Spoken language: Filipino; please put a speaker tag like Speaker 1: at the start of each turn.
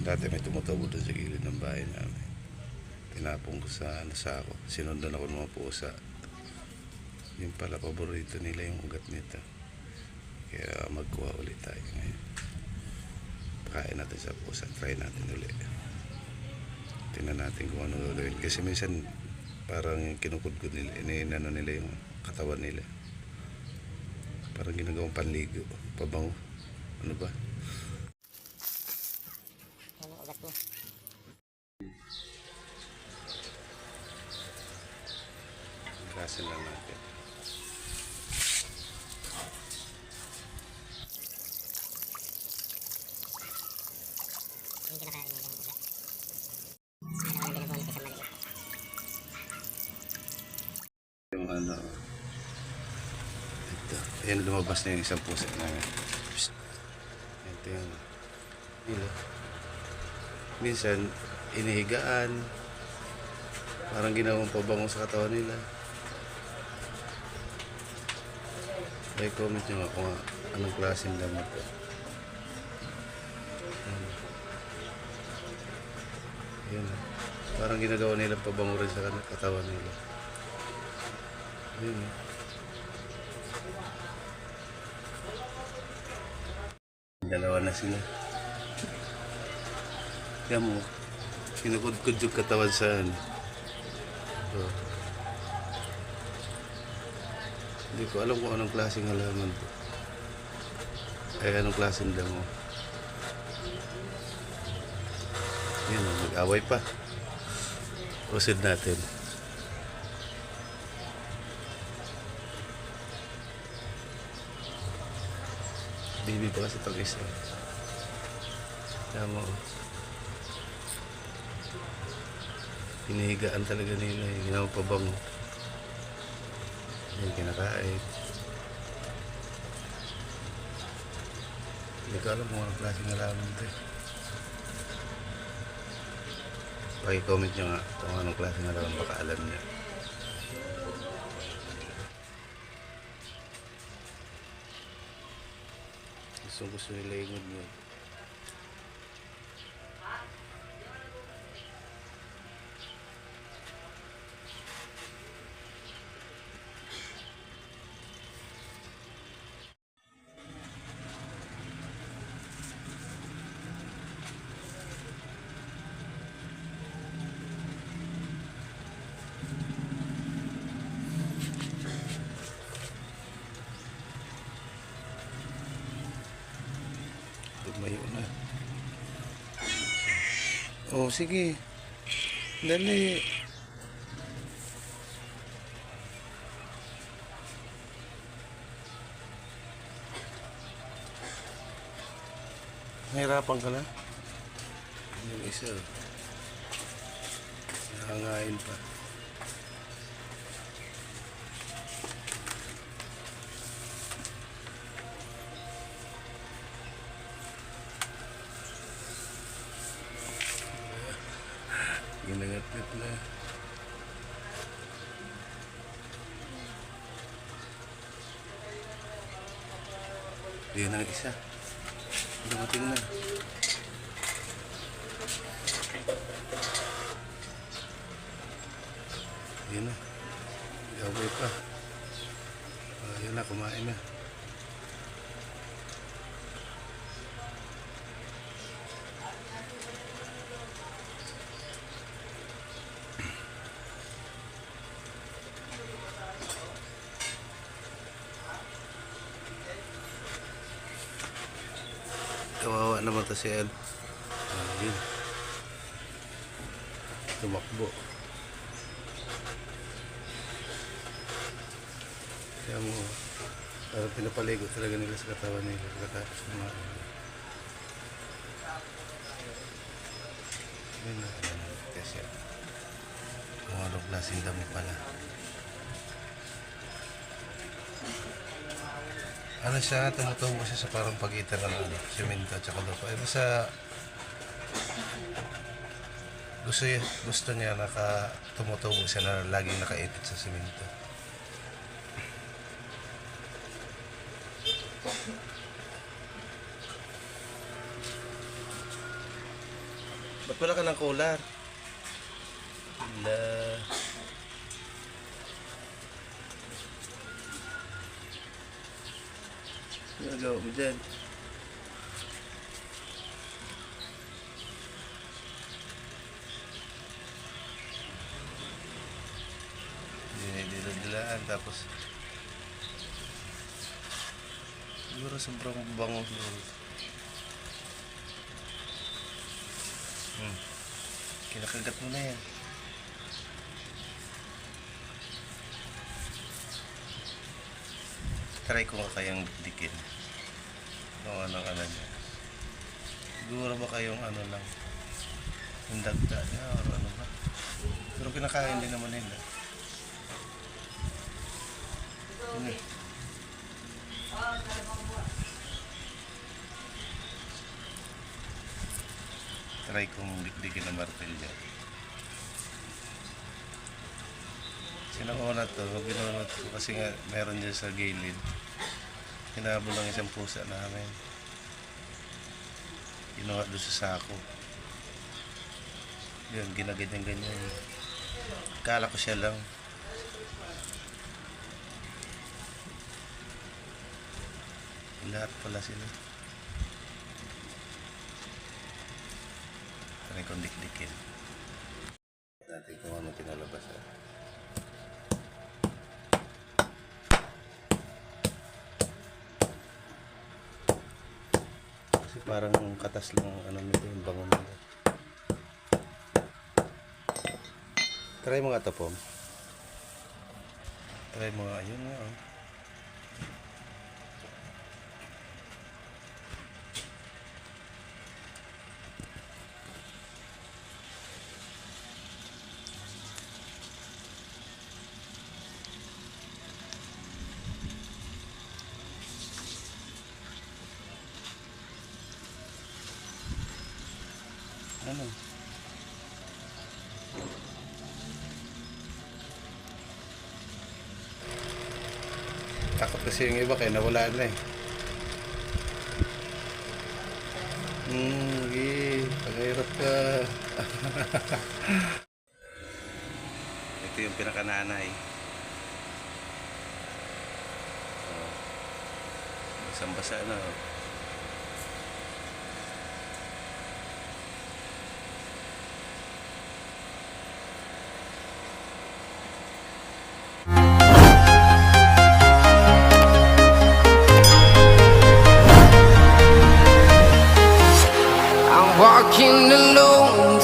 Speaker 1: Dati may tumutubo doon sa gilid ng bahay namin. Tinapong ko sa sako. Sinundan ako ng mga pusa. Yung pala, paborito nila yung ugat nito. Kaya magkuha ulit tayo ngayon. Pakain natin sa pusa. Try natin ulit. Tingnan natin kung ano gagawin. Kasi minsan parang kinukudkod nila. Ininano nila yung katawan nila. Parang ginagawang panligo. Pabango. Ano ba?
Speaker 2: Ano ugat mo?
Speaker 1: Gasin lang natin.
Speaker 2: Yung kinakain nila yung ugat. Ano ang ginagawa natin sa maliit?
Speaker 1: Yung ano, ito. Ayan, lumabas na yung isang pusa namin. Ito yung ilo. Minsan, inihigaan. Parang ginawang pabango sa katawan nila. Ay, comment nyo nga kung anong klaseng damot to. Ayan. Parang ginagawa nila pabango rin sa katawan nila. Ayan. Dalawa na sila. Yan mo. Kinukudkod yung katawan sa ano. Oh. Hindi ko alam kung anong klaseng halaman to. Ay, anong klaseng damo. Yan, mag-away pa. Proceed natin. Bibi pa kasi itong isa. Tama o. Hinihigaan talaga nila. Ginawang pabango. Yung kinakain. Hindi ko alam kung anong klaseng halaman ito. Paki-comment nyo nga kung anong klaseng halaman, baka alam nyo. Gusto nila ingod nyo. Tumayo na. Oh, sige. Dali. Nahirapan ka na? Yung isa. Nahangain pa. Ginangat-ngat na. Yan ang isa. Dumating na. Yan na. Gawin pa. Yan na, kumain na. Kawawa naman to si Ed. Ayun. Tumakbo. Kaya mo, parang pinapaligo talaga nila sa katawan nila. Pagkatapos kumain. Ayun na. Kasi kung anong klaseng damo pala. Ano siya, tumutubo siya sa parang pagitan ng semento at saka lupa. Eh, basta gusto niya tumutubo siya na laging nakaipit sa semento. Ba't wala ka ng cooler? Wala. Nagawa mo dyan. Dinidilaan tapos siguro sobrang bango siguro. Kinakagat mo na yan. Try ko nga kayang dikin. Kung ano niya. Siguro ba kayong ano lang. Yung dagda niya o ano ba. Pero kinakain din naman nila. Yun eh. Try kong dikdikin ng martilyo. Sinakuna to, binunot ko kasi nga meron dyan sa gilid. Hinabol lang isang pusa namin. Kinuha doon sa sako. Yun, ginaganyan-ganyan. Kala ko siya lang. Lahat pala sila. Try kong dikdikin. Natin kung ano pinalabas. Kasi parang katas lang ang ano nito, yung bangon nila. Try mo nga ito, Pom. Try mo nga, yun nga, oh. Ano? Takot kasi yung iba kaya nawala na eh. Pag-hirap ka. Ito yung pinakananay. Oh. Basang-basa na.
Speaker 3: Walking alone